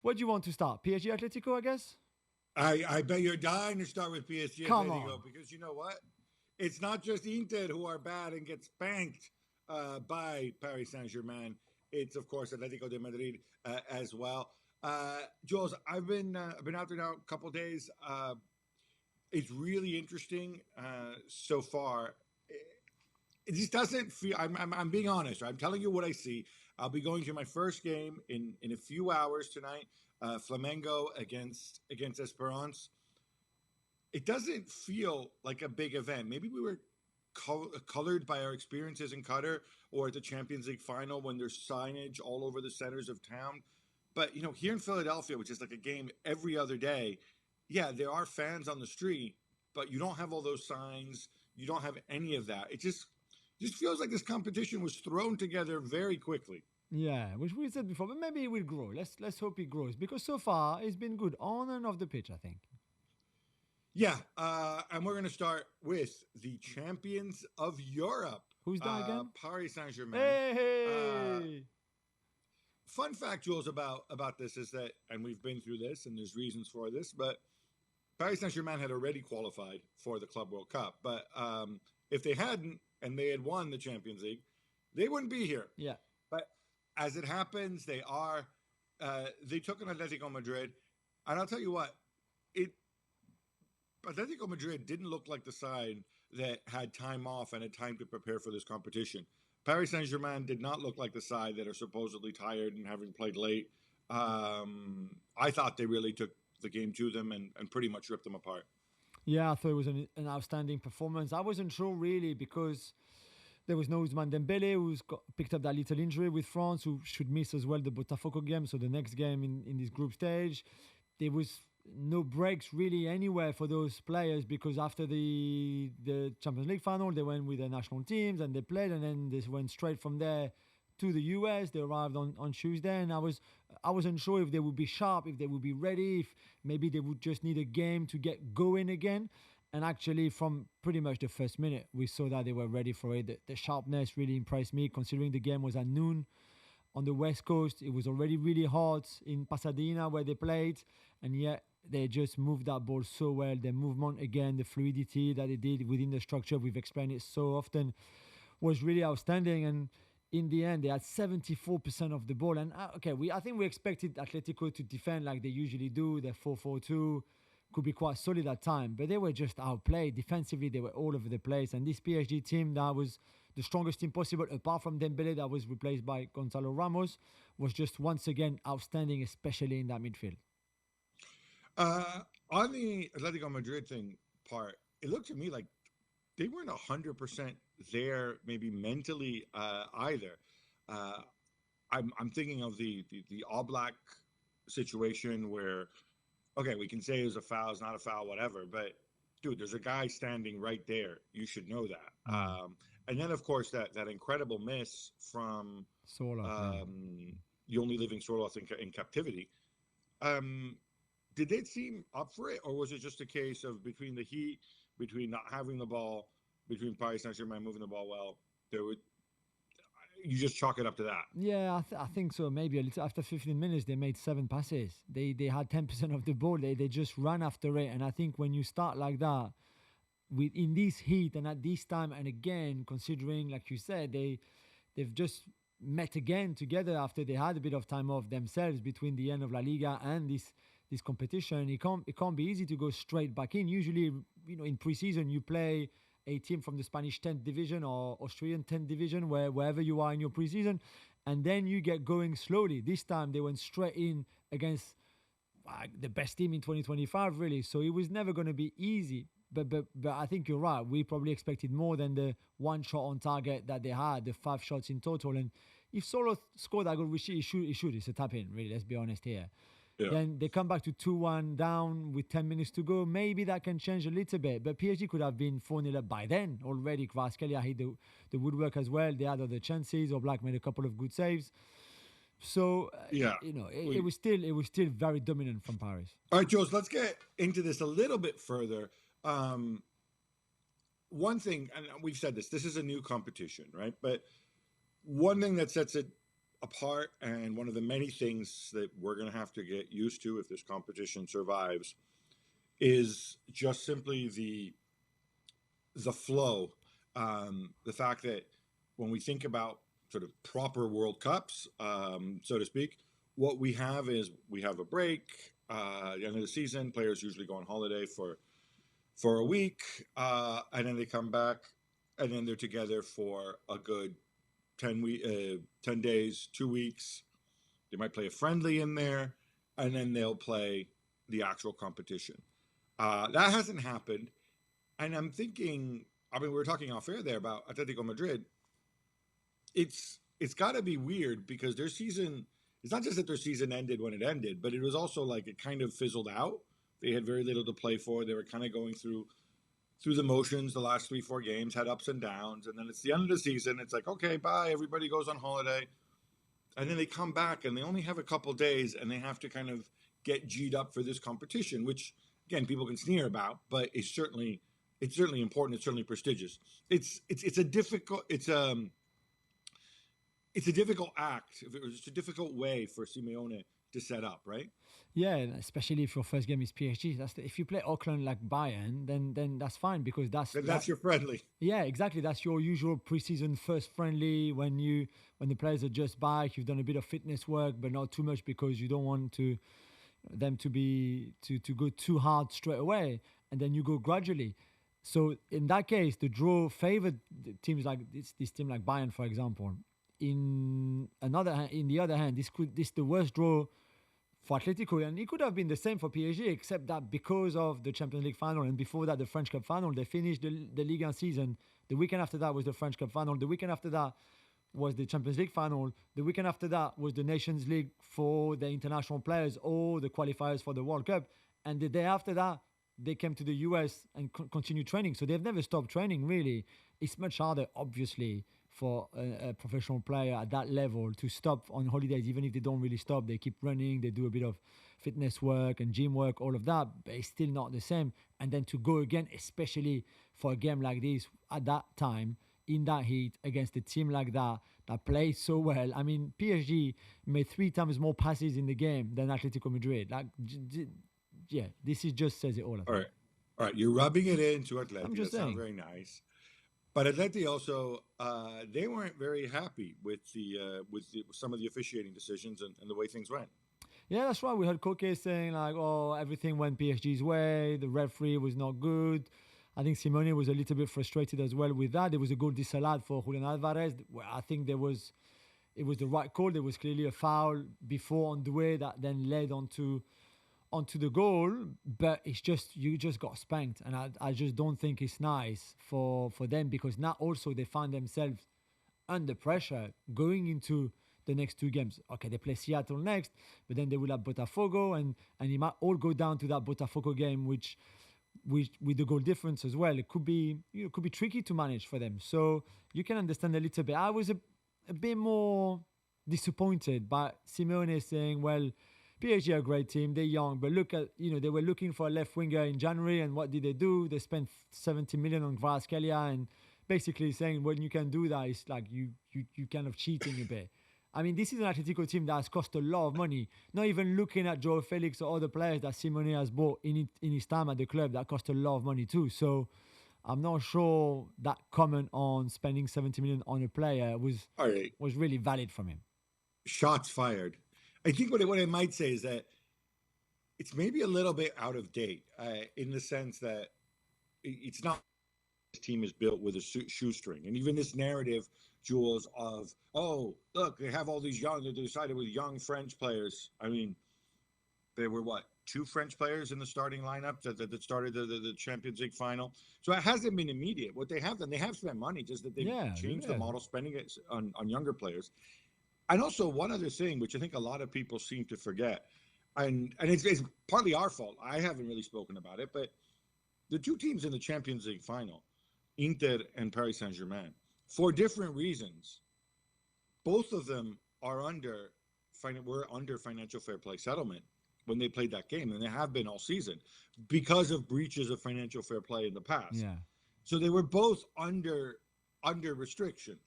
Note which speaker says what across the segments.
Speaker 1: What do you want to start? PSG Atletico, I guess?
Speaker 2: I bet you're dying to start with PSG
Speaker 1: Come
Speaker 2: Atletico
Speaker 1: on.
Speaker 2: because you know what? It's not just Inter who are bad and get spanked by Paris Saint Germain. It's of course Atletico de Madrid as well. Jules, I've been out there now a couple days. It's really interesting so far. It just doesn't feel. I'm being honest. Right? I'm telling you what I see. I'll be going to my first game in a few hours tonight. Flamengo against Esperance. It doesn't feel like a big event. Maybe we were colored by our experiences in Qatar or at the Champions League final when there's signage all over the centers of town. But here in Philadelphia, which is like a game every other day, yeah, there are fans on the street, but you don't have all those signs. You don't have any of that. It just feels like this competition was thrown together very quickly.
Speaker 1: Yeah, which we said before, but maybe it will grow. Let's hope it grows because so far it's been good on and off the pitch. I think.
Speaker 2: Yeah, and we're going to start with the champions of Europe,
Speaker 1: Who's that again?
Speaker 2: Paris Saint Germain.
Speaker 1: Hey!
Speaker 2: Fun fact, Jules, about this is that, and we've been through this, and there's reasons for this, but Paris Saint Germain had already qualified for the Club World Cup. But if they hadn't, and they had won the Champions League, they wouldn't be here.
Speaker 1: Yeah.
Speaker 2: But as it happens, they are. They took an Atletico Madrid, and I'll tell you what, Atletico Madrid didn't look like the side that had time off and had time to prepare for this competition. Paris Saint Germain did not look like the side that are supposedly tired and having played late. I thought they really took the game to them and pretty much ripped them apart.
Speaker 1: Yeah, I thought it was an outstanding performance. I wasn't sure really because there was no Ousmane Dembele who's picked up that little injury with France, who should miss as well the Botafogo game, so the next game in this group stage. There was no breaks really anywhere for those players because after the Champions League final, they went with their national teams and they played, and then they went straight from there to the US. They arrived on Tuesday, and I wasn't sure if they would be sharp, if they would be ready, if maybe they would just need a game to get going again. And actually, from pretty much the first minute, we saw that they were ready for it. The sharpness really impressed me, considering the game was at noon on the West Coast. It was already really hot in Pasadena where they played, and yet they just moved that ball so well. The movement again, the fluidity that they did within the structure, we've explained it so often, was really outstanding. And in the end, they had 74% of the ball. And I think we expected Atletico to defend like they usually do. Their 4-4-2 could be quite solid at time, but they were just outplayed. Defensively, they were all over the place. And this PSG team that was the strongest team possible, apart from Dembele that was replaced by Gonzalo Ramos, was just once again outstanding, especially in that midfield.
Speaker 2: On the Atletico Madrid thing part, it looked to me like they weren't 100% there, maybe mentally either. I'm thinking of the All Black situation where, okay, we can say it was a foul, it's not a foul, whatever, but dude, there's a guy standing right there. You should know that. And then, of course, that incredible miss from
Speaker 1: Sola,
Speaker 2: the only living Sorloth in captivity. Did they seem up for it, or was it just a case of between the heat, between not having the ball, between Paris Saint-Germain moving the ball well, you just chalk it up to that?
Speaker 1: Yeah, I think so. Maybe a little after 15 minutes, they made 7 passes. They had 10% of the ball. They just ran after it. And I think when you start like that, in this heat and at this time, and again, considering, like you said, they've just met again together after they had a bit of time off themselves between the end of La Liga and this competition. It can't be easy to go straight back in. Usually, in preseason, you play a team from the Spanish 10th division or Australian 10th division, wherever you are in your preseason, and then you get going slowly. This time they went straight in against the best team in 2025, really. So it was never going to be easy. But I think you're right. We probably expected more than the one shot on target that they had, the 5 shots in total. And if Solo scored that goal, which he should. It's a tap in, really. Let's be honest here. Yeah. Then they come back to 2-1 down with 10 minutes to go. Maybe that can change a little bit. But PSG could have been 4-0 up by then already. Kvaratskhelia hit the woodwork as well. They had other chances. Oblak made a couple of good saves. So, it was still very dominant from Paris.
Speaker 2: All right, Jules, let's get into this a little bit further. One thing, and we've said this is a new competition, right? But one thing that sets it apart, and one of the many things that we're going to have to get used to if this competition survives is just simply the flow. The fact that when we think about sort of proper World Cups, so to speak, what we have is we have a break. The end of the season, players usually go on holiday for a week, and then they come back, and then they're together for a good 10 days, 2 weeks. They might play a friendly in there, and then they'll play the actual competition. That hasn't happened, and I'm thinking. I mean, we were talking off air there about Atletico Madrid. It's got to be weird because their season. It's not just that their season ended when it ended, but it was also like it kind of fizzled out. They had very little to play for. They were kind of going through the motions the last 3-4 games, had ups and downs, and then it's the end of the season. It's like, okay, bye, everybody goes on holiday, and then they come back and they only have a couple days, and they have to kind of get G'd up for this competition, which again people can sneer about, but it's certainly important. It's certainly prestigious. It's a difficult act. It's a difficult way for Simeone to set up, right?
Speaker 1: Yeah, especially if your first game is PSG. If you play Auckland like Bayern, then that's fine because
Speaker 2: that's your friendly.
Speaker 1: Yeah, exactly. That's your usual preseason first friendly when the players are just back. You've done a bit of fitness work, but not too much because you don't want them to go too hard straight away, and then you go gradually. So in that case, the draw favored teams like this team like Bayern, for example. In the other hand, this the worst draw for Atletico, and it could have been the same for PSG, except that because of the Champions League final and before that the French Cup final, they finished the Ligue 1 season. The weekend after that was the French Cup final. The weekend after that was the Champions League final. The weekend after that was the Nations League for the international players or the qualifiers for the World Cup. And the day after that, they came to the US and continued training. So they've never stopped training, really. It's much harder, obviously, for a professional player at that level to stop on holidays. Even if they don't really stop, they keep running, they do a bit of fitness work and gym work, all of that, but it's still not the same. And then to go again, especially for a game like this at that time, in that heat, against a team like that plays so well. I mean, PSG made 3 times more passes in the game than Atletico Madrid. Yeah, this just says it all.
Speaker 2: All right. You're rubbing it into Atleti.
Speaker 1: I'm just
Speaker 2: saying.
Speaker 1: Sounds
Speaker 2: very nice. But Atleti also, they weren't very happy with some of the officiating decisions and the way things went.
Speaker 1: Yeah, that's right. We heard Koke saying like, "Oh, everything went PSG's way. The referee was not good." I think Simeone was a little bit frustrated as well with that. There was a goal disallowed for Julian Alvarez. Where I think it was the right call. There was clearly a foul before on the way that then led onto the goal, but it's just you just got spanked, and I just don't think it's nice for them because now also they find themselves under pressure going into the next 2 games. Okay, they play Seattle next, but then they will have Botafogo, and it might all go down to that Botafogo game, which with the goal difference as well, it could be tricky to manage for them. So you can understand a little bit. I was a bit more disappointed by Simeone saying, well, PSG are a great team. They're young, but look at, they were looking for a left winger in January, and what did they do? They spent 70 million on Kvaratskhelia, and basically saying when you can do that, it's like you kind of cheating a bit. I mean, this is an Atletico team that has cost a lot of money. Not even looking at Joao Felix or other players that Simeone has bought in his time at the club that cost a lot of money too. So I'm not sure that comment on spending 70 million on a player was really valid from him.
Speaker 2: Shots fired. I think what I might say is that it's maybe a little bit out of date in the sense that it's not this team is built with a shoestring. And even this narrative, Jules, of, oh, look, they have all these they decided with young French players. I mean, there were, 2 French players in the starting lineup that started the Champions League final. So it hasn't been immediate. What they have done, they have spent money, just that they've changed the model, spending it on younger players. And also one other thing, which I think a lot of people seem to forget, and it's partly our fault. I haven't really spoken about it, but the 2 teams in the Champions League final, Inter and Paris Saint-Germain, for different reasons, both of them were under financial fair play settlement when they played that game, and they have been all season because of breaches of financial fair play in the past.
Speaker 1: Yeah.
Speaker 2: So they were both under restriction,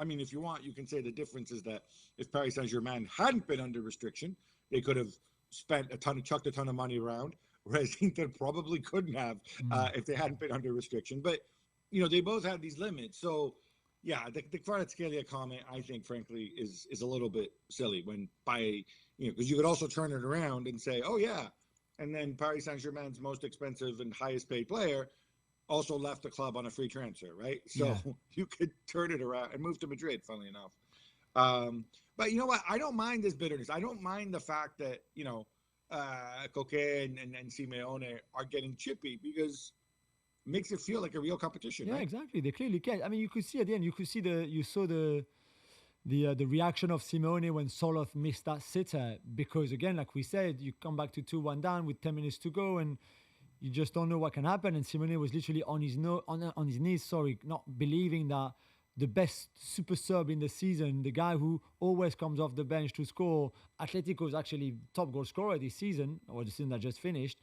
Speaker 2: I mean, if you want, you can say the difference is that if Paris Saint-Germain hadn't been under restriction, they could have chucked a ton of money around, whereas Inter probably couldn't have if they hadn't been under restriction. But, they both had these limits. So, yeah, the Kvaratskhelia comment, I think, frankly, is a little bit silly because you could also turn it around and say, oh, yeah, and then Paris Saint-Germain's most expensive and highest paid player also left the club on a free transfer, right? So you could turn it around and move to Madrid, funnily enough. But you know what? I don't mind this bitterness. I don't mind the fact that, Coque and Simeone are getting chippy because it makes it feel like a real competition.
Speaker 1: Yeah,
Speaker 2: right?
Speaker 1: exactly. They clearly can. I mean, you could see at the end, you saw the reaction of Simeone when Soloth missed that sitter because, again, like we said, you come back to 2-1 down with 10 minutes to go and you just don't know what can happen. And Simeone was literally on his knees, not believing that the best super sub in the season, the guy who always comes off the bench to score, Atletico's actually top goal scorer this season, or the season that just finished,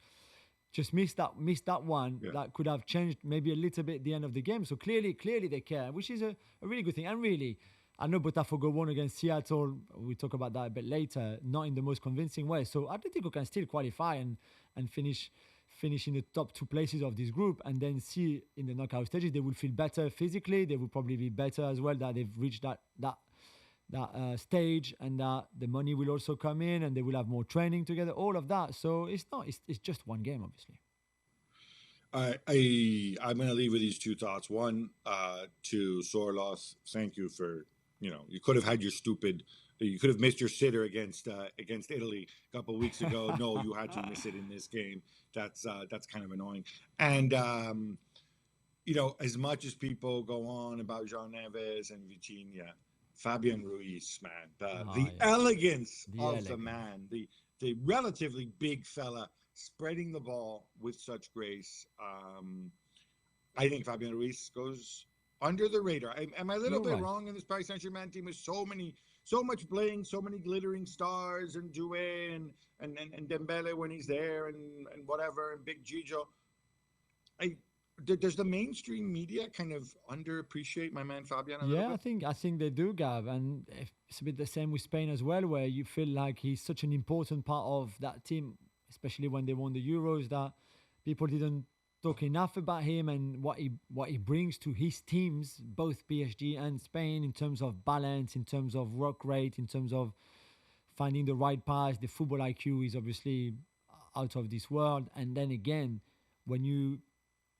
Speaker 1: just missed that one that could have changed maybe a little bit the end of the game. So clearly they care, which is a really good thing. And really, I know Botafogo won against Seattle. We'll talk about that a bit later, not in the most convincing way. So Atletico can still qualify and finish in the top 2 places of this group, and then see in the knockout stages they will feel better physically. They will probably be better as well that they've reached that stage, and that the money will also come in, and they will have more training together. All of that. So it's just one game, obviously.
Speaker 2: I'm going to leave with these 2 thoughts. One, to Sorloth, thank you for you could have had you could have missed your sitter against Italy a couple of weeks ago. No, you had to miss it in this game. That's kind of annoying. And as much as people go on about Jean Neves and Vitinha, Fabian Ruiz, man, the elegance of the man, the relatively big fella spreading the ball with such grace. I think Fabian Ruiz goes under the radar. Am I a little bit wrong in this Paris Saint-Germain team with so much bling, so many glittering stars, and Doué and Dembele when he's there, and whatever, and Big Gigio? Does the mainstream media kind of underappreciate my man Fabian a little bit?
Speaker 1: I think they do, Gab, and it's a bit the same with Spain as well, where you feel like he's such an important part of that team, especially when they won the Euros, that people didn't talk enough about him and what he brings to his teams, both PSG and Spain, in terms of balance, in terms of work rate, in terms of finding the right pass. The football IQ is obviously out of this world. And then again, when you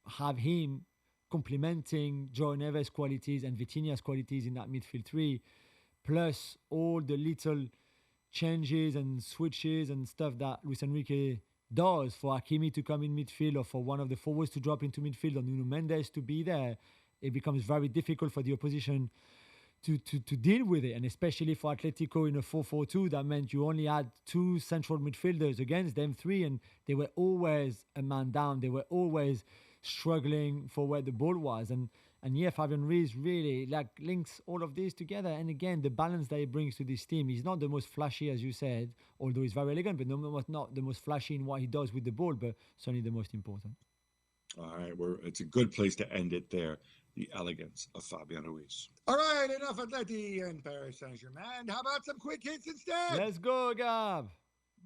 Speaker 1: have him complementing Joe Neves' qualities and Vitinha's qualities in that midfield 3, plus all the little changes and switches and stuff that Luis Enrique does for Hakimi to come in midfield, or for one of the forwards to drop into midfield, or Nuno Mendes to be there, it becomes very difficult for the opposition to deal with it. And especially for Atletico in a 4-4-2, that meant you only had 2 central midfielders against them 3, and they were always a man down. They were always struggling for where the ball was. And yeah, Fabian Ruiz really links all of this together. And again, the balance that he brings to this team, he's not the most flashy, as you said, although he's very elegant, but not the most flashy in what he does with the ball, but certainly the most important.
Speaker 2: All right, it's a good place to end it there. The elegance of Fabian Ruiz. All right, enough Atleti and Paris Saint-Germain. How about some quick hits instead?
Speaker 1: Let's go, Gab.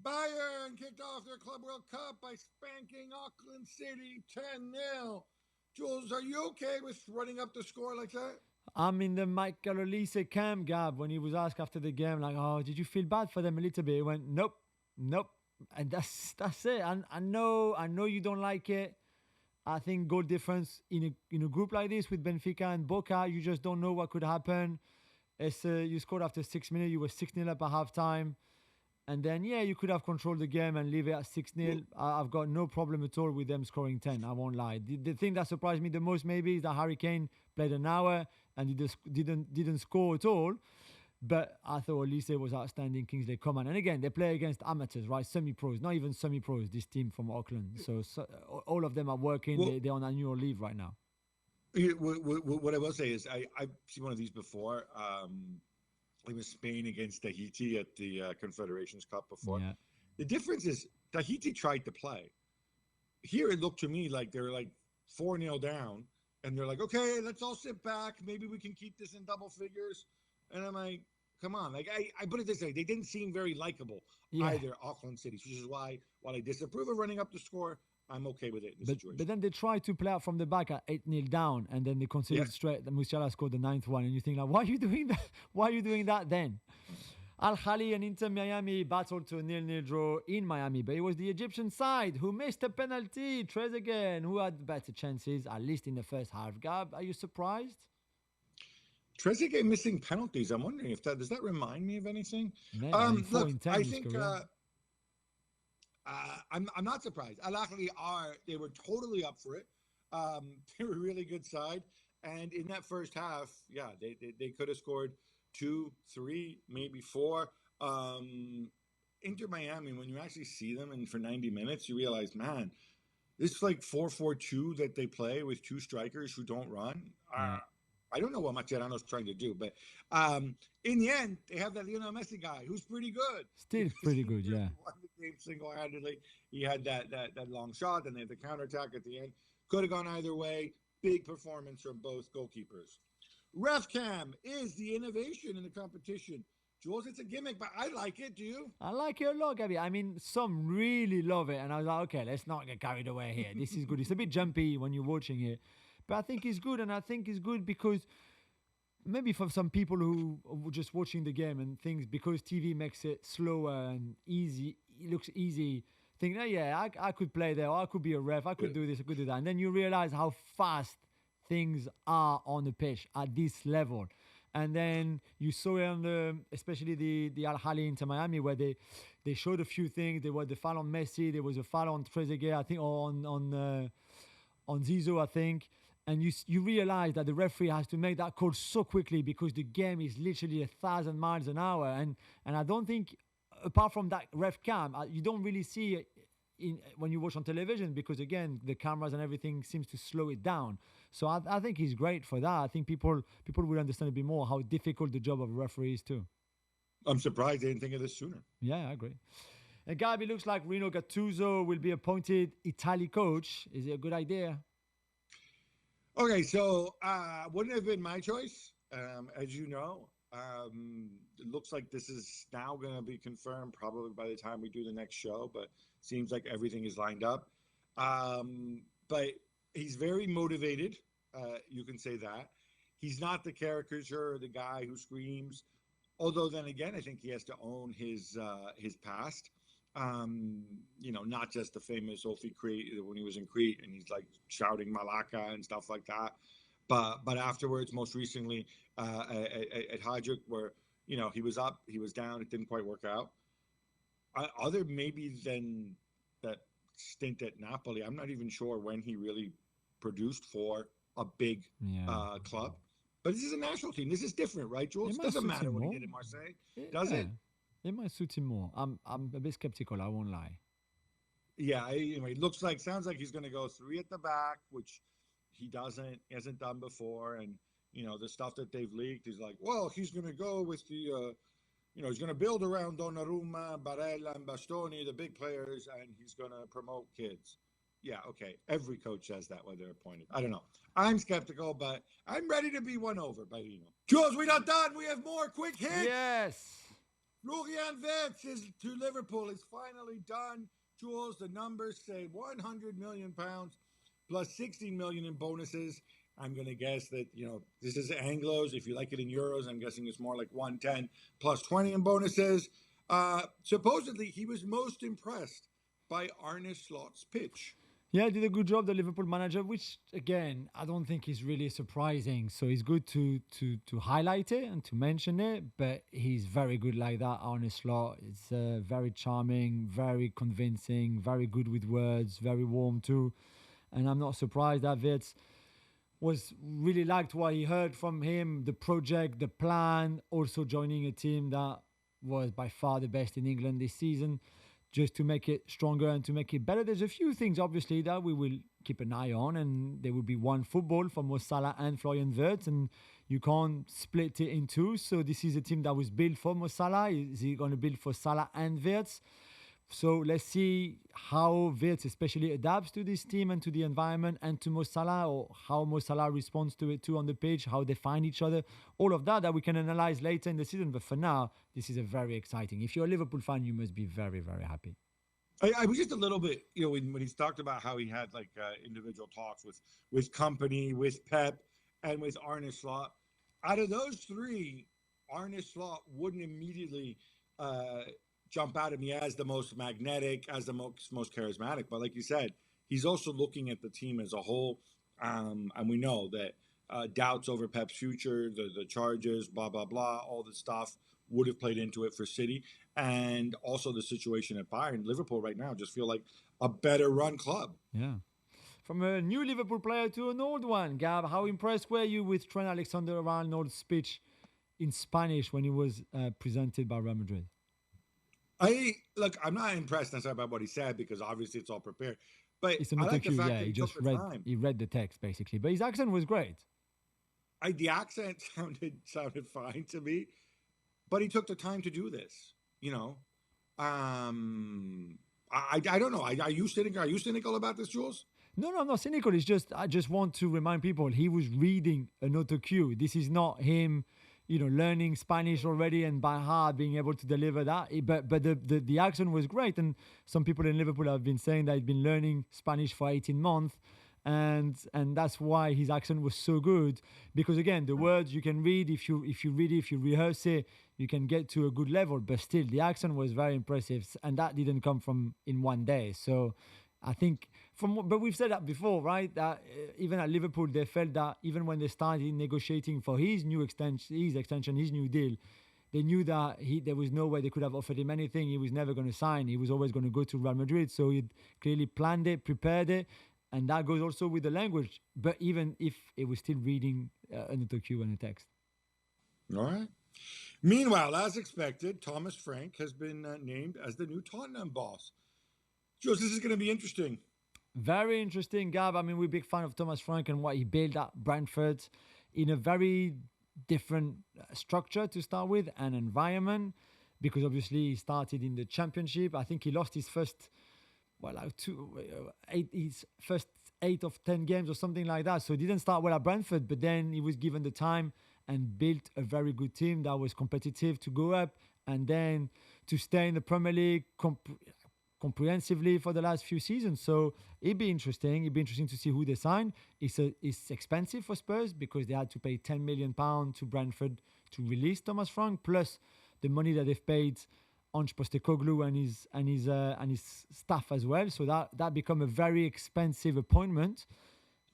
Speaker 2: Bayern kicked off their Club World Cup by spanking Auckland City 10-0. Jules, are you okay with running up the score like that?
Speaker 1: I'm in the Michael Olise camp, Gab, when he was asked after the game, like, oh, did you feel bad for them a little bit? He went, nope. And that's it. I know you don't like it. I think goal difference in a group like this with Benfica and Boca, you just don't know what could happen. You scored after 6 minutes. You were 6-0 up at halftime. And then, you could have controlled the game and leave it at 6-0. I've got no problem at all with them scoring 10. I won't lie. The thing that surprised me the most maybe is that Harry Kane played an hour and he just didn't score at all. But I thought Olise was outstanding. Kingsley Coman. And again, they play against amateurs, right? Semi-pros. Not even semi-pros, this team from Auckland. So all of them are working. They're on annual leave right now.
Speaker 2: What I will say is I've seen one of these before. It was Spain against Tahiti at the Confederations Cup before. Yeah. The difference is Tahiti tried to play. Here it looked to me like they were like 4-0 down, and they're like, okay, let's all sit back. Maybe we can keep this in double figures. And I'm like, come on. Like, I put it this way, they didn't seem very likable,
Speaker 1: Yeah.
Speaker 2: either, Auckland City, which is why, while I disapprove of running up the score, I'm okay with it in this situation.
Speaker 1: But then they tried to play out from the back at 8-0 down, and then they conceded
Speaker 2: Yeah.
Speaker 1: straight. The Musiala scored the ninth one, and you think like, why are you doing that? Why are you doing that then? Al Khali and Inter Miami battled to a 0-0 draw in Miami, but it was the Egyptian side who missed a penalty. Trezeguet, who had better chances, at least in the first half. Gab, are you surprised?
Speaker 2: Trezeguet missing penalties. I'm wondering if does that remind me of anything?
Speaker 1: No, I mean, 4
Speaker 2: Look,
Speaker 1: in 10
Speaker 2: I
Speaker 1: in his
Speaker 2: think
Speaker 1: career.
Speaker 2: I'm not surprised. Al Ahly they were totally up for it. They were a really good side, and in that first half, yeah, they could have scored 2, 3, maybe 4. Inter Miami, when you actually see them and for 90 minutes, you realize, man, this like 4-4-2 that they play with 2 strikers who don't run.
Speaker 1: Yeah.
Speaker 2: I don't know what Mascherano's trying to do, but in the end, they have that Lionel Messi guy who's pretty good.
Speaker 1: Still
Speaker 2: Because
Speaker 1: pretty
Speaker 2: he
Speaker 1: good,
Speaker 2: just
Speaker 1: yeah.
Speaker 2: won the game single-handedly. He had that long shot, and they had the counterattack at the end. Could have gone either way. Big performance from both goalkeepers. RefCam is the innovation in the competition. Jules, it's a gimmick, but I like it. Do you?
Speaker 1: I like it a lot, Gabby. I mean, some really love it, and I was like, okay, let's not get carried away here. This is good. It's a bit jumpy when you're watching it, but I think it's good, and I think it's good because maybe for some people who are just watching the game and things, because TV makes it slower and easy, it looks easy. Think, oh, yeah, I could play there, or I could be a ref, I could do this, I could do that, and then you realize how fast things are on the pitch at this level. And then you saw it on especially the Al Ahly Inter Miami, where they showed a few things. There was the foul on Messi, there was a foul on Trezeguet, I think, or on Zizou, I think. And you realize that the referee has to make that call so quickly because the game is literally 1,000 miles an hour. And I don't think, apart from that ref cam, you don't really see it when you watch on television because, again, the cameras and everything seems to slow it down. So I think he's great for that. I think people will understand a bit more how difficult the job of a referee is too.
Speaker 2: I'm surprised they didn't think of this sooner.
Speaker 1: Yeah, I agree. And Gabi, looks like Rino Gattuso will be appointed Italy coach. Is it a good idea?
Speaker 2: Okay, so wouldn't have been my choice, as you know. It looks like this is now going to be confirmed probably by the time we do the next show, but seems like everything is lined up. But he's very motivated. You can say that. He's not the caricature, the guy who screams. Although then again, I think he has to own his past. Not just the famous Ofi Crete when he was in Crete and he's like shouting Malacca and stuff like that. But afterwards, most recently at Hajduk, where he was up, he was down, it didn't quite work out. Other maybe than that stint at Napoli, I'm not even sure when he really produced for a big club. But this is a national team. This is different, right, Jules? It doesn't matter what he did in Marseille, does it?
Speaker 1: It might suit him more. I'm a bit skeptical, I won't lie.
Speaker 2: Yeah, it sounds like he's going to go 3 at the back, which he hasn't done before. And, the stuff that they've leaked is like, well, he's going to go with the, he's going to build around Donnarumma, Barella, and Bastoni, the big players, and he's going to promote kids. Yeah, okay. Every coach says that when they're appointed. I don't know. I'm skeptical, but I'm ready to be won over by Rino. Jules, we're not done. We have more quick hits.
Speaker 1: Yes.
Speaker 2: Florian Wirtz is to Liverpool. It's finally done. Jules, the numbers say £100 million plus 16 million in bonuses. I'm going to guess that, this is Anglos. If you like it in euros, I'm guessing it's more like 110 plus 20 in bonuses. Supposedly, he was most impressed by Arne Slot's pitch.
Speaker 1: Yeah, did a good job, the Liverpool manager, which, again, I don't think is really surprising. So it's good to highlight it and to mention it, but he's very good like that, Arne Slot. It's very charming, very convincing, very good with words, very warm too. And I'm not surprised that Wirtz was really liked what he heard from him, the project, the plan, also joining a team that was by far the best in England this season, just to make it stronger and to make it better. There's a few things, obviously, that we will keep an eye on, and there will be one football for Mo Salah and Florian Wirtz, and you can't split it in two. So this is a team that was built for Mo Salah. Is he going to build for Salah and Wirtz? So let's see how Wirtz especially adapts to this team and to the environment and to Mo Salah, or how Mo Salah responds to it too on the pitch, how they find each other, all of that we can analyze later in the season. But for now, this is a very exciting. If you're a Liverpool fan, you must be very, very happy.
Speaker 2: I was just a little bit, when he's talked about how he had like individual talks with company, with Pep, and with Arne Slot. Out of those three, Arne Slot wouldn't immediately jump out at me as the most magnetic, as the most charismatic. But like you said, he's also looking at the team as a whole, and we know that doubts over Pep's future, the charges, blah blah blah, all the stuff would have played into it for City, and also the situation at Bayern. Liverpool right now just feel like a better run club.
Speaker 1: Yeah. From a new Liverpool player to an old one, Gab, how impressed were you with Trent Alexander-Arnold's speech in Spanish when he was presented by Real Madrid?
Speaker 2: I'm not impressed necessarily by what he said, because obviously it's all prepared. But
Speaker 1: it's an
Speaker 2: I like the fact
Speaker 1: yeah,
Speaker 2: that
Speaker 1: he just read the text basically, but his accent was great.
Speaker 2: The accent sounded fine to me, but he took the time to do this. I don't know. Are you cynical about this, Jules?
Speaker 1: No, I'm not cynical. It's just I just want to remind people he was reading an auto cue. This is not him, learning Spanish already and by heart being able to deliver that. But the accent was great, and some people in Liverpool have been saying that he'd been learning Spanish for 18 months. And that's why his accent was so good, because again, the words you can read, if you read it, if you rehearse it, you can get to a good level. But still, the accent was very impressive, and that didn't come from in one day. So I think but we've said that before, right? That even at Liverpool, they felt that even when they started negotiating for his new extension, his new deal, they knew that there was no way they could have offered him anything. He was never going to sign. He was always going to go to Real Madrid. So he clearly planned it, prepared it. And that goes also with the language. But even if it was still reading an auto cue and a text.
Speaker 2: All right. Meanwhile, as expected, Thomas Frank has been named as the new Tottenham boss. Jules, this is going to be interesting.
Speaker 1: Very interesting, Gab. I mean, we're a big fan of Thomas Frank and what he built at Brentford in a very different structure to start with, and environment, because obviously he started in the Championship. I think he lost his first... his first 8 of 10 games or something like that. So he didn't start well at Brentford, but then he was given the time and built a very good team that was competitive to go up, and then to stay in the Premier League comprehensively for the last few seasons. So it'd be interesting. It'd be interesting to see who they sign. It's expensive for Spurs, because they had to pay £10 million to Brentford to release Thomas Frank, plus the money that they've paid Ange Postecoglou and his staff as well. So that become a very expensive appointment.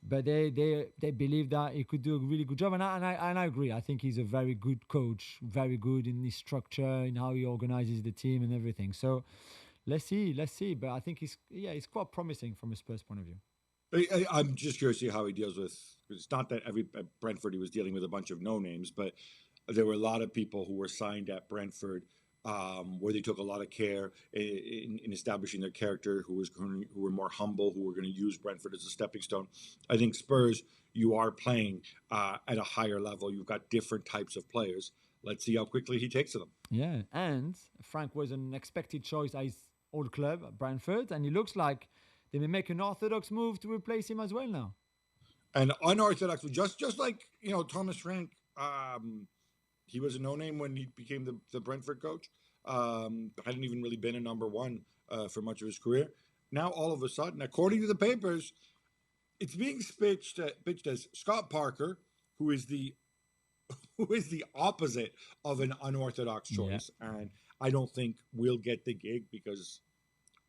Speaker 1: But they believe that he could do a really good job, and I agree. I think he's a very good coach, very good in his structure, in how he organizes the team and everything. So let's see. But I think he's quite promising from a Spurs point of view.
Speaker 2: I'm just curious to see how he deals with. It's not that at Brentford he was dealing with a bunch of no names, but there were a lot of people who were signed at Brentford, where they took a lot of care in establishing their character, who were more humble, who were going to use Brentford as a stepping stone. I think Spurs, you are playing at a higher level. You've got different types of players. Let's see how quickly he takes to them.
Speaker 1: Yeah, and Frank was an expected choice at his old club, Brentford, and it looks like they may make an orthodox move to replace him as well now.
Speaker 2: And unorthodox, just like Thomas Frank. He was a no-name when he became the Brentford coach. Hadn't even really been a number one for much of his career. Now, all of a sudden, according to the papers, it's being pitched as Scott Parker, who is the opposite of an unorthodox choice. Yeah. And I don't think we'll get the gig, because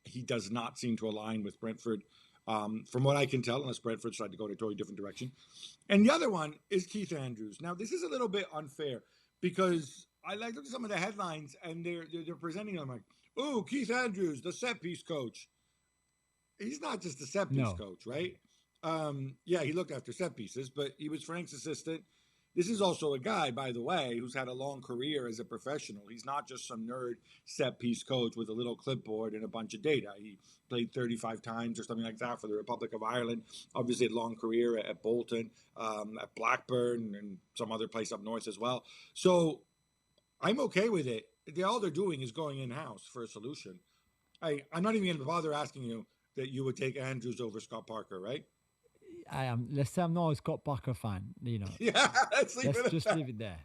Speaker 2: he does not seem to align with Brentford, from what I can tell, unless Brentford tried to go in a totally different direction. And the other one is Keith Andrews. Now, this is a little bit unfair, because I looked at some of the headlines, and they're presenting them like, "Oh, Keith Andrews, the set piece coach." He's not just the set piece coach, right? Yeah, he looked after set pieces, but he was Frank's assistant. This is also a guy, by the way, who's had a long career as a professional. He's not just some nerd set piece coach with a little clipboard and a bunch of data. He played 35 times or something like that for the Republic of Ireland. Obviously, a long career at Bolton, at Blackburn, and some other place up north as well. So I'm okay with it. All they're doing is going in-house for a solution. I'm not even going to bother asking you that you would take Andrews over Scott Parker, right?
Speaker 1: I am. Let's say I'm not a Scott Parker fan.
Speaker 2: Yeah, let's leave
Speaker 1: Let's
Speaker 2: it at
Speaker 1: just
Speaker 2: that.
Speaker 1: leave it there.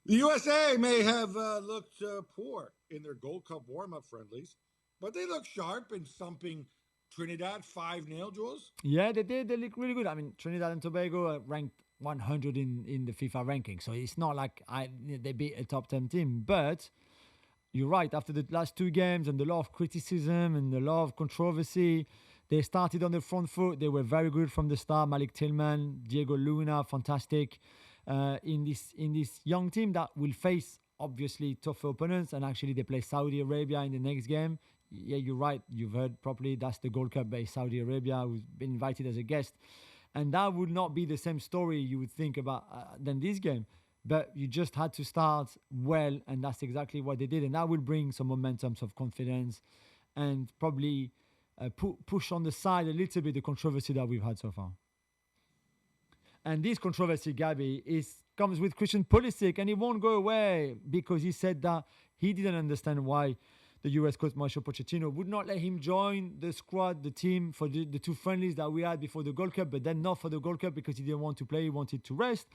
Speaker 2: The USA may have looked poor in their Gold Cup warm-up friendlies, but they look sharp in thumping Trinidad 5-0, Jules.
Speaker 1: Yeah, they did. They look really good. I mean, Trinidad and Tobago are ranked 100 in the FIFA ranking, so it's not like they beat a top 10 team. But you're right. After the last two games and the lot of criticism and the lot of controversy, they started on the front foot. They were very good from the start. Malik Tillman, Diego Luna, fantastic. In this young team that will face obviously tougher opponents, and actually they play Saudi Arabia in the next game. Yeah, you're right. You've heard properly. That's the Gold Cup based Saudi Arabia, who's been invited as a guest, and that would not be the same story you would think about than this game. But you just had to start well, and that's exactly what they did, and that will bring some momentum, some confidence, and probably push on the side a little bit the controversy that we've had so far. And this controversy, Gabby, comes with Christian Pulisic, and it won't go away because he said that he didn't understand why the US coach Mauricio Pochettino would not let him join the squad, the team for the two friendlies that we had before the Gold Cup, but then not for the Gold Cup because he didn't want to play, he wanted to rest.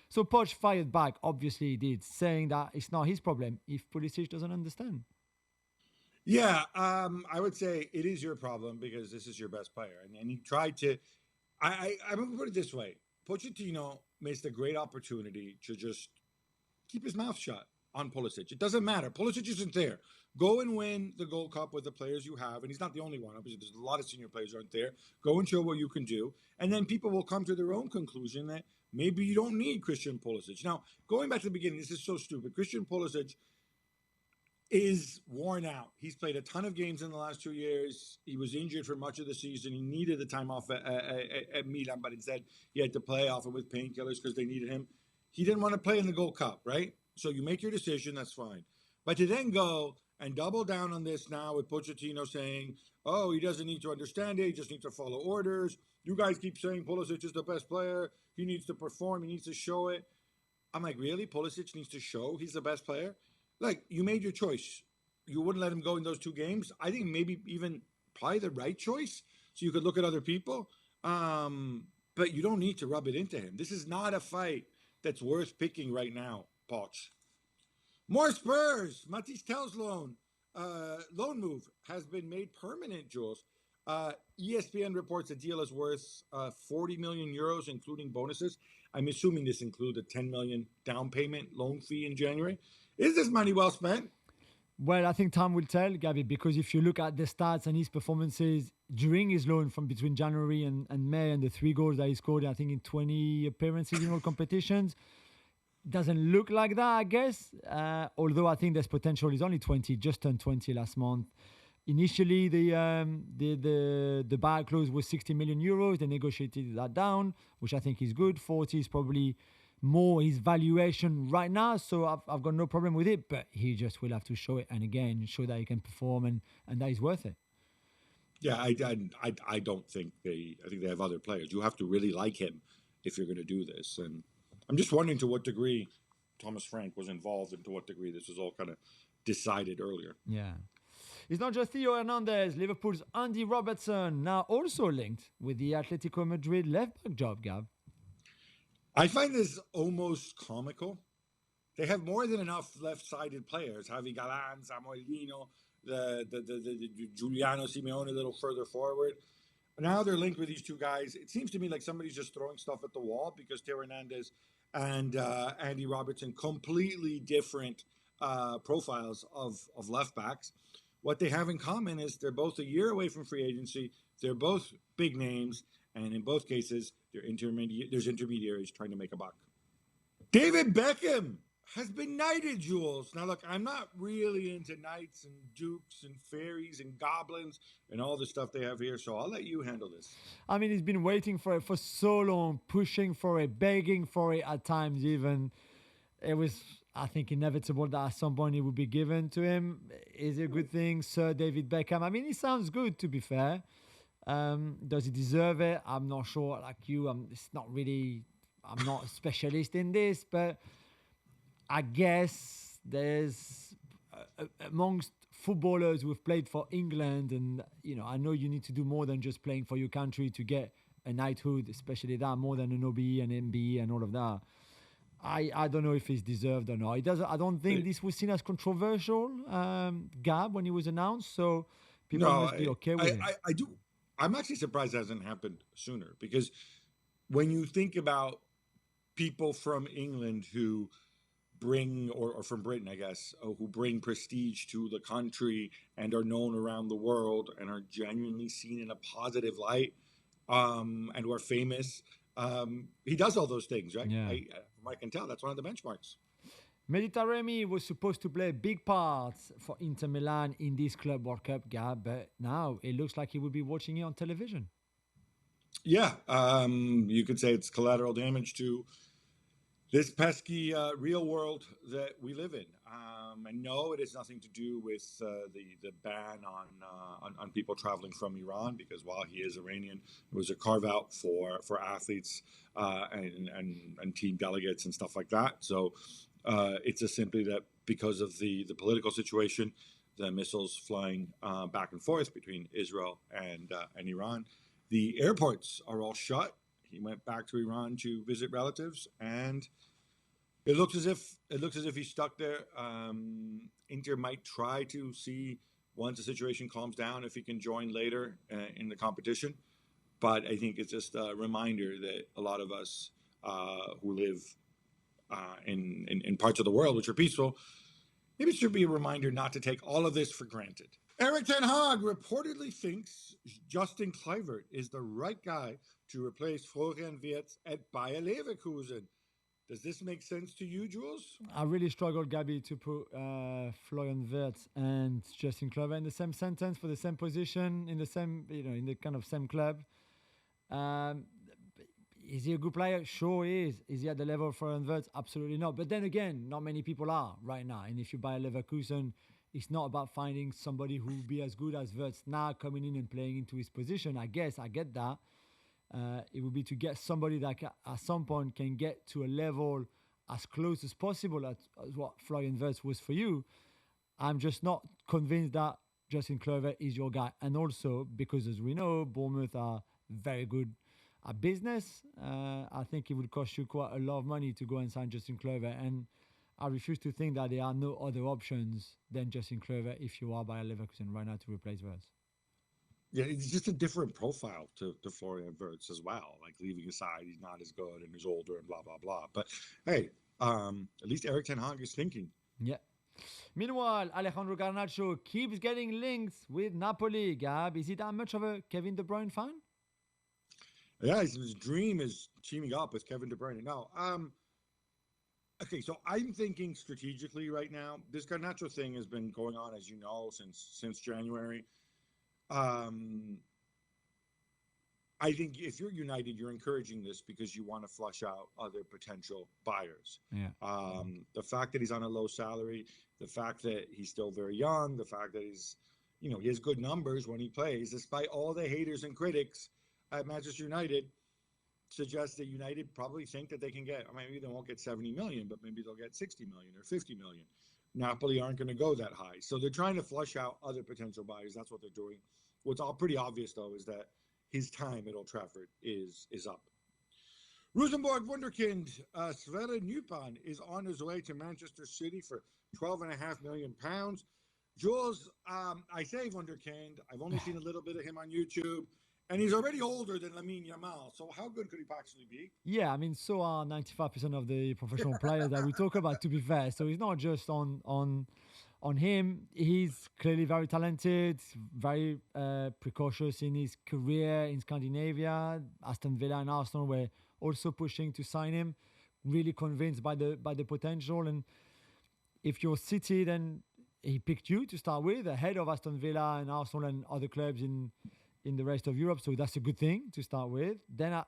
Speaker 1: So Poch fired back, obviously he did, saying that it's not his problem if Pulisic doesn't understand.
Speaker 2: Yeah, I would say it is your problem because this is your best player. And he tried to, I'm going to put it this way. Pochettino missed a great opportunity to just keep his mouth shut on Pulisic. It doesn't matter. Pulisic isn't there. Go and win the Gold Cup with the players you have. And he's not the only one. Obviously, there's a lot of senior players aren't there. Go and show what you can do. And then people will come to their own conclusion that maybe you don't need Christian Pulisic. Now, going back to the beginning, this is so stupid. Christian Pulisic is worn out. He's played a ton of games in the last 2 years. He was injured for much of the season. He needed the time off at Milan, but instead he had to play off it with painkillers because they needed him. He didn't want to play in the Gold Cup, right? So you make your decision, that's fine. But to then go and double down on this now with Pochettino saying, oh, he doesn't need to understand it, he just needs to follow orders. You guys keep saying Pulisic is the best player. He needs to perform, he needs to show it. I'm like, really? Pulisic needs to show he's the best player? Like, you made your choice. You wouldn't let him go in those two games. I think maybe even probably the right choice. So you could look at other people. But you don't need to rub it into him. This is not a fight that's worth picking right now, Poch. More Spurs. Matisse Tell's loan move has been made permanent, Jules. ESPN reports the deal is worth 40 million euros, including bonuses. I'm assuming this includes a 10 million down payment loan fee in January. Is this money well spent?
Speaker 1: Well, I think time will tell, Gabby, because if you look at the stats and his performances during his loan from between January and May and the 3 goals that he scored, I think in 20 appearances in all competitions, doesn't look like that, I guess. Although I think there's potential. He's only 20, just turned 20 last month. Initially, the buyout clause was 60 million euros. They negotiated that down, which I think is good. 40 is probably more his valuation right now, so I've got no problem with it, but he just will have to show it, and again show that he can perform and that he's worth it.
Speaker 2: Yeah, I don't think I think they have other players. You have to really like him if you're going to do this, and I'm just wondering to what degree Thomas Frank was involved and to what degree this was all kind of decided earlier.
Speaker 1: Yeah. It's not just Theo Hernandez. Liverpool's Andy Robertson now also linked with the Atletico Madrid left-back job, Gab.
Speaker 2: I find this almost comical. They have more than enough left-sided players. Javi Galan, Samuelino, the Giuliano Simeone a little further forward. Now they're linked with these two guys. It seems to me like somebody's just throwing stuff at the wall because Theo Hernandez and Andy Robertson, completely different profiles of left-backs. What they have in common is they're both a year away from free agency. They're both big names. And in both cases, there's intermediaries trying to make a buck. David Beckham has been knighted, Jules. Now, look, I'm not really into knights and dukes and fairies and goblins and all the stuff they have here, so I'll let you handle this.
Speaker 1: I mean, he's been waiting for it for so long, pushing for it, begging for it at times even. It was, I think, inevitable that at some point it would be given to him. Is it a good thing, Sir David Beckham? I mean, he sounds good, to be fair. Does he deserve it? I'm not sure. Like you, I'm not a specialist in this, but I guess there's amongst footballers who've played for England, and I know you need to do more than just playing for your country to get a knighthood, especially that, more than an OBE and MBE and all of that. I don't know if it's deserved or not. It doesn't. I don't think this was seen as controversial, Gab, when it was announced. So people must be okay with it.
Speaker 2: I do. I'm actually surprised it hasn't happened sooner, because when you think about people from England who bring, or from Britain, I guess, who bring prestige to the country and are known around the world and are genuinely seen in a positive light, and who are famous, he does all those things, right?
Speaker 1: Yeah.
Speaker 2: I can tell that's one of the benchmarks.
Speaker 1: Mediterranean was supposed to play a big part for Inter Milan in this Club World Cup, Gab, but now it looks like he will be watching it on television.
Speaker 2: Yeah, you could say it's collateral damage to this pesky real world that we live in. And no, it has nothing to do with the ban on people traveling from Iran, because while he is Iranian, it was a carve out for athletes and team delegates and stuff like that. So it's just simply that because of the political situation, the missiles flying back and forth between Israel and Iran, the airports are all shut. He went back to Iran to visit relatives, and it looks as if he's stuck there. Inter might try to see, once the situation calms down, if he can join later in the competition. But I think it's just a reminder that a lot of us who live in parts of the world which are peaceful, maybe it should be a reminder not to take all of this for granted. Erik ten Hag reportedly thinks Justin Kluivert is the right guy to replace Florian Wirtz at Bayer Leverkusen. Does this make sense to you, Jules?
Speaker 1: I really struggled, Gabby, to put Florian Wirtz and Justin Kluivert in the same sentence for the same position in the same, in the kind of same club. Is he a good player? Sure he is. Is he at the level of Florian Wirtz? Absolutely not. But then again, not many people are right now. And if you buy a Leverkusen, it's not about finding somebody who will be as good as Wirtz now coming in and playing into his position. I guess I get that. It would be to get somebody that at some point can get to a level as close as possible as what Florian Wirtz was for you. I'm just not convinced that Justin Kluivert is your guy. And also, because as we know, Bournemouth are very good at business. I think it would cost you quite a lot of money to go and sign Justin Kluivert. And I refuse to think that there are no other options than Justin Kluivert if you are by Leverkusen right now to replace Wirtz.
Speaker 2: Yeah, it's just a different profile to Florian Wirtz as well. Like, leaving aside, he's not as good and he's older and blah, blah, blah. But hey, at least Erik ten Hag is thinking.
Speaker 1: Yeah. Meanwhile, Alejandro Garnacho keeps getting links with Napoli. Gab, is he that much of a Kevin De Bruyne fan?
Speaker 2: Yeah, his dream is teaming up with Kevin De Bruyne. Now, okay, so I'm thinking strategically right now. This Garnacho thing has been going on, as you know, since January. I think if you're United, you're encouraging this because you want to flush out other potential buyers.
Speaker 1: Yeah.
Speaker 2: The fact that he's on a low salary, the fact that he's still very young, the fact that he's, he has good numbers when he plays, despite all the haters and critics at Manchester United, suggests that United probably think that they can get, maybe they won't get 70 million, but maybe they'll get 60 million or 50 million. Napoli aren't going to go that high. So they're trying to flush out other potential buyers. That's what they're doing. What's all pretty obvious, though, is that his time at Old Trafford is up. Rosenborg wunderkind Sverre Nypan is on his way to Manchester City for £12.5 million. Jules, I say wunderkind. I've only seen a little bit of him on YouTube. And he's already older than Lamine Yamal. So how good could he actually be?
Speaker 1: Yeah, I mean, so are 95% of the professional players that we talk about, to be fair. So it's not just on him. He's clearly very talented, very precautious in his career in Scandinavia. Aston Villa and Arsenal were also pushing to sign him, really convinced by the potential. And if you're City, then he picked you to start with, ahead of Aston Villa and Arsenal and other clubs in the rest of Europe. So that's a good thing to start with. Then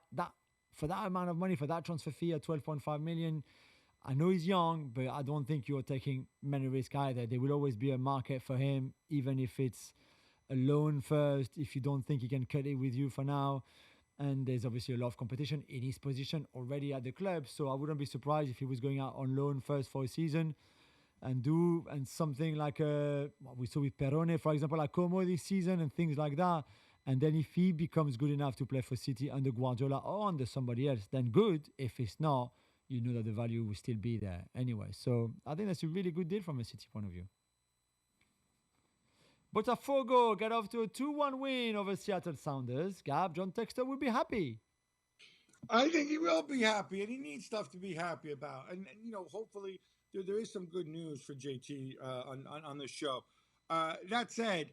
Speaker 1: for that amount of money, for that transfer fee at 12.5 million, I know he's young, but I don't think you're taking many risks either. There will always be a market for him, even if it's a loan first, if you don't think he can cut it with you for now. And there's obviously a lot of competition in his position already at the club. So I wouldn't be surprised if he was going out on loan first for a season. and something like what we saw with Perone, for example, like Como this season and things like that. And then if he becomes good enough to play for City under Guardiola or under somebody else, then good. If it's not, you know that the value will still be there anyway. So I think that's a really good deal from a City point of view. Botafogo get off to a 2-1 win over Seattle Sounders. Gab, John Textor will be happy.
Speaker 2: I think he will be happy, and he needs stuff to be happy about. And hopefully there is some good news for JT on the show. That said,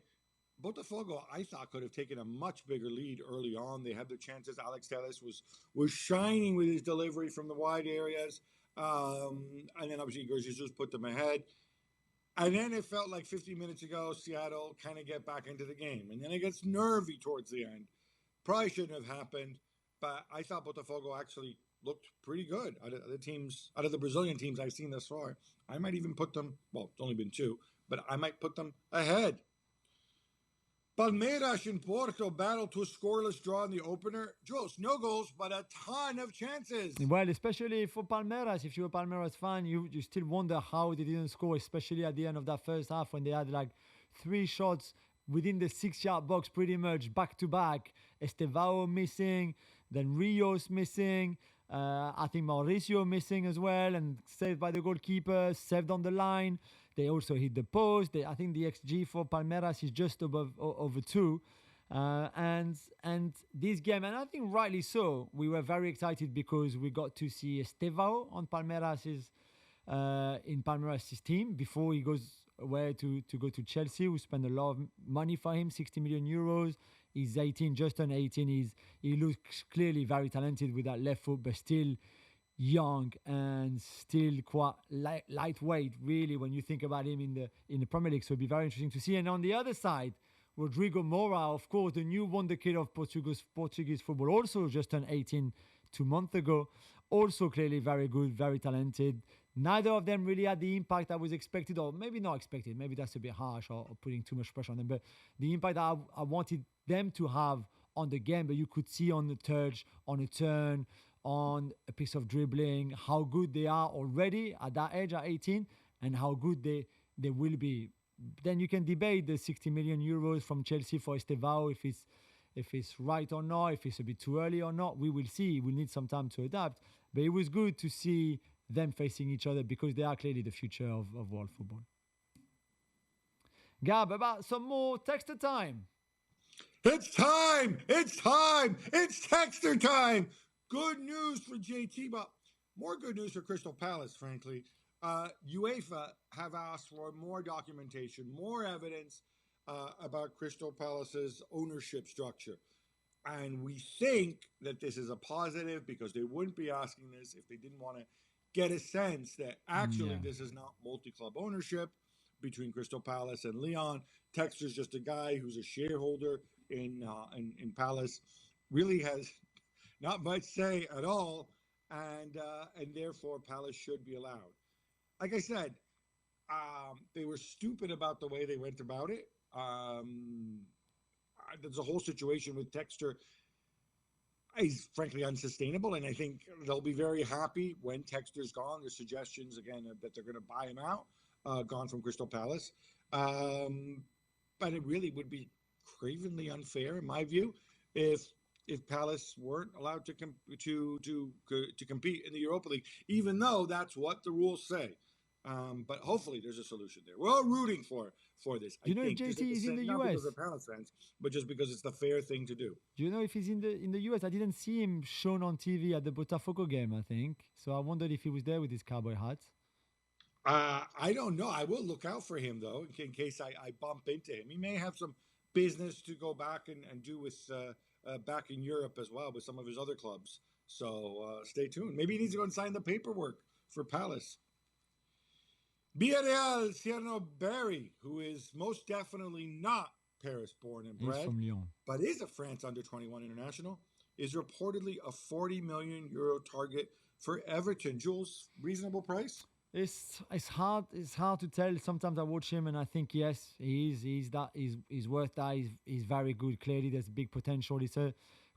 Speaker 2: Botafogo, I thought, could have taken a much bigger lead early on. They had their chances. Alex Telles was shining with his delivery from the wide areas. And then obviously Igor Jesus put them ahead. And then it felt like 50 minutes ago, Seattle kind of get back into the game. And then it gets nervy towards the end. Probably shouldn't have happened. But I thought Botafogo actually looked pretty good out of the Brazilian teams I've seen thus far. I might even put them, well, it's only been 2, but I might put them ahead. Palmeiras and Porto battled to a scoreless draw in the opener. Jules, no goals, but a ton of chances.
Speaker 1: Well, especially for Palmeiras, if you're a Palmeiras fan, you still wonder how they didn't score, especially at the end of that first half when they had like 3 shots within the 6-yard box pretty much back to back. Estevao missing, then Rios missing. I think Mauricio missing as well, and saved by the goalkeeper, saved on the line. They also hit the post. I think the XG for Palmeiras is just over 2. And this game, and I think rightly so, we were very excited because we got to see Estevao on Palmeiras' in Palmeiras' team before he goes away to go to Chelsea. We spent a lot of money for him, 60 million euros. He's 18, just turned 18. He looks clearly very talented with that left foot, but still young and still quite lightweight, really, when you think about him in the Premier League. So it'll be very interesting to see. And on the other side, Rodrigo Moura, of course, the new wonder kid of Portuguese football, also just turned 18 2 months ago. Also clearly very good, very talented. Neither of them really had the impact I was expected, or maybe not expected. Maybe that's a bit harsh or putting too much pressure on them. But the impact that I wanted them to have on the game, but you could see on the touch, on a turn, on a piece of dribbling, how good they are already at that age, at 18, and how good they will be. Then you can debate the 60 million euros from Chelsea for Estevao, if it's right or not, if it's a bit too early or not. We will see. We'll need some time to adapt. But it was good to see them facing each other because they are clearly the future of world football. Gab, about some more texter time.
Speaker 2: It's time! It's time! It's texter time! Good news for JT, but more good news for Crystal Palace, frankly. UEFA have asked for more documentation, more evidence about Crystal Palace's ownership structure. And we think that this is a positive because they wouldn't be asking this if they didn't want to get a sense that actually this is not multi-club ownership between Crystal Palace and Lyon. Texter's just a guy who's a shareholder in Palace, really has not much say at all, and therefore Palace should be allowed. Like I said, they were stupid about the way they went about it. There's a whole situation with Texter is frankly unsustainable, and I think they'll be very happy when Texter's gone. There's suggestions again that they're going to buy him out, gone from Crystal Palace. But it really would be cravenly unfair, in my view, if Palace weren't allowed to compete in the Europa League, even though that's what the rules say. But hopefully there's a solution there. We're all rooting for this.
Speaker 1: Do you know if JT is in the
Speaker 2: not
Speaker 1: US?
Speaker 2: Because of Palace fans, but just because it's the fair thing to do.
Speaker 1: Do you know if he's in the US? I didn't see him shown on TV at the Botafogo game, I think. So I wondered if he was there with his cowboy hat.
Speaker 2: I don't know. I will look out for him, though, in case I bump into him. He may have some business to go back and do with back in Europe as well with some of his other clubs. So stay tuned. Maybe he needs to go and sign the paperwork for Palace. Villarreal Cierno Barry, who is most definitely not Paris-born and bred, but is a France under-21 international, is reportedly a 40 million euro target for Everton. Jules, reasonable price?
Speaker 1: It's hard to tell. Sometimes I watch him and I think yes, he's worth that. He's very good. Clearly, there's big potential. It's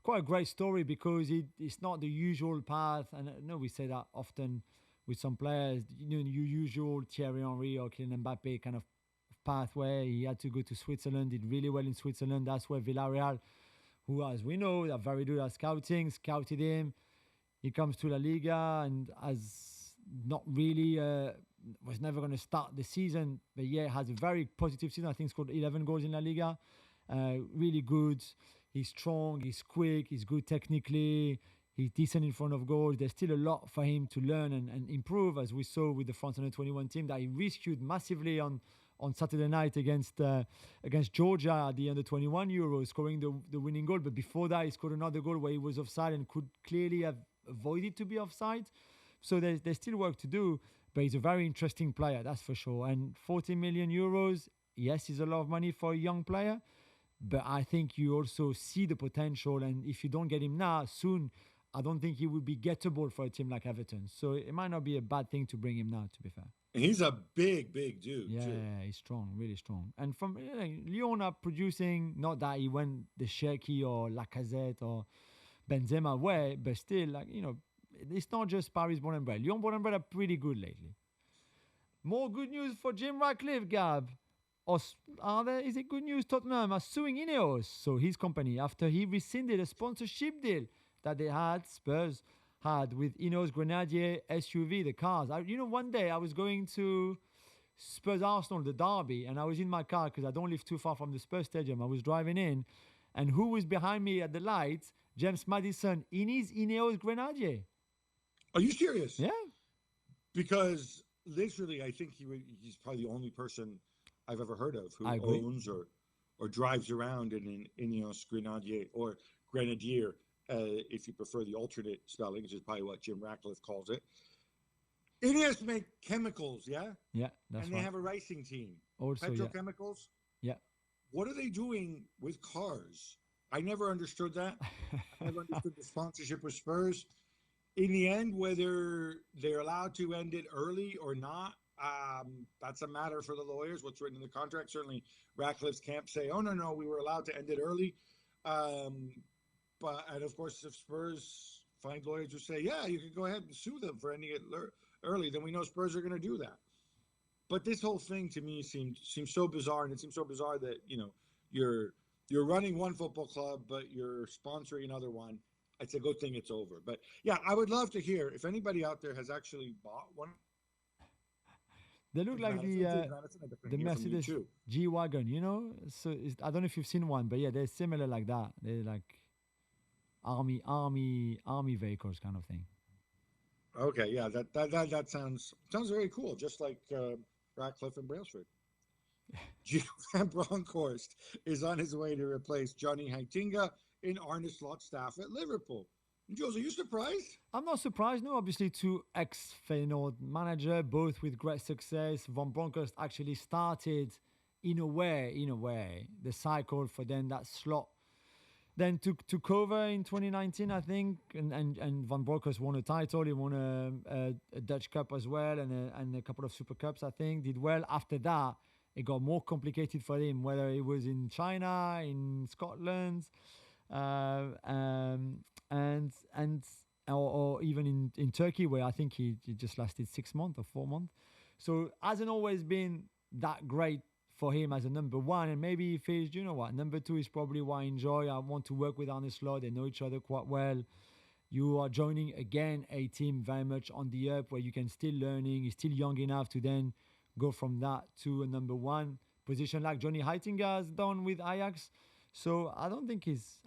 Speaker 1: quite a great story because it's not the usual path. And I know we say that often with some players. Your usual Thierry Henry or Kylian Mbappe kind of pathway. He had to go to Switzerland, did really well in Switzerland. That's where Villarreal, who, as we know, are very good at scouting, scouted him. He comes to La Liga and has not really, was never going to start the season, but yeah, has a very positive season. I think scored 11 goals in La Liga. Really good. He's strong, he's quick, he's good technically, he's decent in front of goals. There's still a lot for him to learn and improve, as we saw with the France under 21 team that he rescued massively on Saturday night against Georgia at the under 21 Euros, scoring the winning goal. But before that, he scored another goal where he was offside and could clearly have avoided to be offside. So there's still work to do, but he's a very interesting player, that's for sure. And 40 million euros, yes, is a lot of money for a young player, but I think you also see the potential. And if you don't get him now, soon, I don't think he will be gettable for a team like Everton. So it might not be a bad thing to bring him now, to be fair.
Speaker 2: And he's a big dude,
Speaker 1: yeah,
Speaker 2: too.
Speaker 1: Yeah, he's strong, really strong. And from Lyon are producing, not that he went the Cherki or Lacazette or Benzema way, but still, it's not just Paris born and bred. Lyon born and bred are pretty good lately. More good news for Jim Ratcliffe, Gab. Is it good news? Tottenham are suing Ineos, so his company, after he rescinded a sponsorship deal that Spurs had with Ineos Grenadier SUV, the cars. One day I was going to Spurs Arsenal, the derby, and I was in my car because I don't live too far from the Spurs stadium. I was driving in, and who was behind me at the lights? James Maddison in his Ineos Grenadier.
Speaker 2: Are you serious?
Speaker 1: Yeah.
Speaker 2: Because literally, I think he's probably the only person I've ever heard of who owns or drives around in an Ineos Grenadier or Grenadier, if you prefer the alternate spelling, which is probably what Jim Ratcliffe calls it. Ineos make chemicals, yeah?
Speaker 1: Yeah, that's right.
Speaker 2: And they have a racing team.
Speaker 1: Also,
Speaker 2: petrochemicals?
Speaker 1: Yeah.
Speaker 2: What are they doing with cars? I never understood that. I never understood the sponsorship with Spurs. In the end, whether they're allowed to end it early or not, that's a matter for the lawyers, what's written in the contract. Certainly, Ratcliffe's camp say, oh, no, we were allowed to end it early. And of course, if Spurs find lawyers who say, yeah, you can go ahead and sue them for ending it early, then we know Spurs are going to do that. But this whole thing to me seems so bizarre, and it seems so bizarre that, you're running one football club, but you're sponsoring another one. It's a good thing it's over. But yeah, I would love to hear if anybody out there has actually bought one.
Speaker 1: They look like the Mercedes G-Wagon, So I don't know if you've seen one, but yeah, they're similar like that. They're like army vehicles kind of thing.
Speaker 2: Okay, yeah, that sounds very cool, just like Ratcliffe and Brailsford. Gio Van Bronckhorst is on his way to replace Johnny Heitinga in Arne Slot's staff at Liverpool. Jules, are you surprised?
Speaker 1: I'm not surprised. No, obviously two ex-Feyenoord manager, both with great success. Van Bronckhorst actually started in a way the cycle for then that Slot then took over in 2019, I think, and Van Bronckhorst won a title. He won a Dutch Cup as well and a couple of Super Cups, I think. Did well. After that, it got more complicated for him, whether it was in China, in Scotland, or even in Turkey, where I think he just lasted 6 months or 4 months. So hasn't always been that great for him as a number one, and maybe he feels, number two is probably what I enjoy. I want to work with Arne Slot. They know each other quite well. You are joining again a team very much on the up, where you can still learning. He's still young enough to then go from that to a number one position like Johnny Heitinga has done with Ajax. So I don't think he's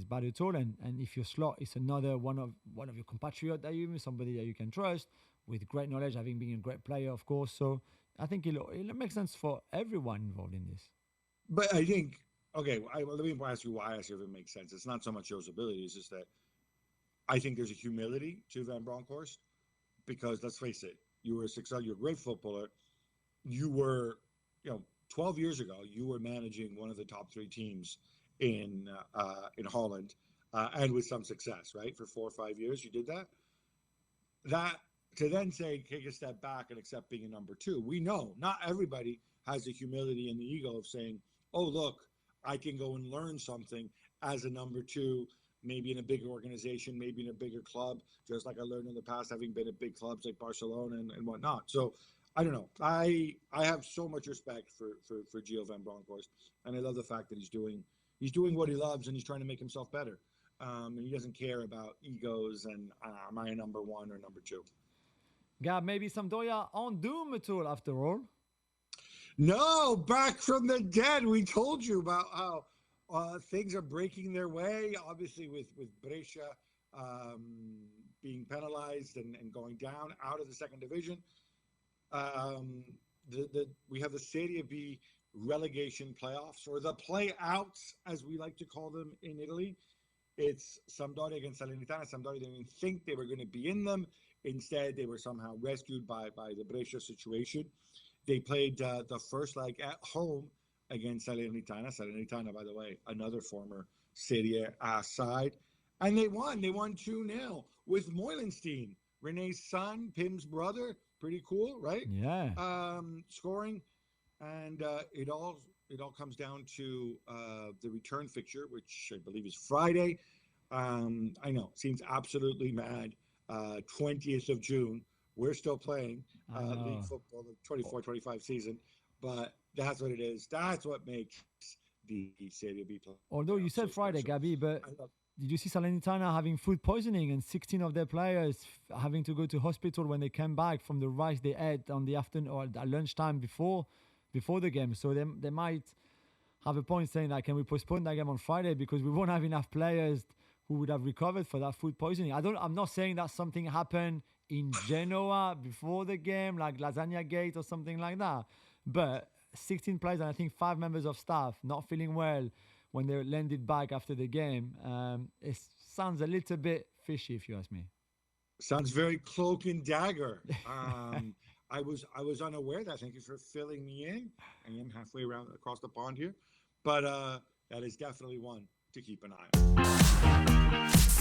Speaker 1: bad at all. And if your Slot is another one of your compatriots, somebody that you can trust with great knowledge, having been a great player, of course. So I think it'll make sense for everyone involved in this.
Speaker 2: But I think, okay, let me ask you why I say if it makes sense. It's not so much Joe's ability, it's just that I think there's a humility to Van Bronckhorst, because let's face it, you're a great footballer. You were, 12 years ago, you were managing one of the top three teams in Holland, and with some success, right? For 4 or 5 years, you did that. That to then say, take a step back and accept being a number two. We know not everybody has the humility and the ego of saying, oh, look, I can go and learn something as a number two maybe in a bigger organization, maybe in a bigger club, just like I learned in the past, having been at big clubs like Barcelona and whatnot. So I don't know. I have so much respect for Gio Van Bronckhorst, and I love the fact that he's doing what he loves, and he's trying to make himself better. And he doesn't care about egos and am I a number one or number two.
Speaker 1: Gab, maybe Sampdoria aren't doomed at all after all.
Speaker 2: No, back from the dead. We told you about how things are breaking their way. Obviously, with Brescia being penalized and going down out of the second division. We have the Serie B relegation playoffs, or the play-outs, as we like to call them in Italy. It's Sampdoria against Salernitana. Sampdoria didn't even think they were going to be in them. Instead, they were somehow rescued by the Brescia situation. They played the first leg at home against Salernitana. Salernitana, by the way, another former Serie A side. And they won. They won 2-0 with Moilenstein, Rene's son, Pim's brother. Pretty cool, right?
Speaker 1: Yeah.
Speaker 2: Scoring. And it all comes down to the return fixture, which I believe is Friday. I know, seems absolutely mad. 20th of June. We're still playing league football, the 24-25 season. But that's what it is. That's what makes the Serie B play.
Speaker 1: Although you said so Friday, Gabi, but did you see Salernitana having food poisoning and 16 of their players having to go to hospital when they came back from the rice they ate on the afternoon or at lunchtime before the game? So they might have a point saying that, can we postpone that game on Friday because we won't have enough players who would have recovered for that food poisoning. I'm not saying that something happened in Genoa before the game, like Lasagna Gate or something like that. But 16 players and I think 5 members of staff not feeling well when they landed back after the game. It sounds a little bit fishy, if you ask me.
Speaker 2: Sounds very cloak and dagger. I was unaware of that. Thank you for filling me in. I am halfway around across the pond here. But that is definitely one to keep an eye on.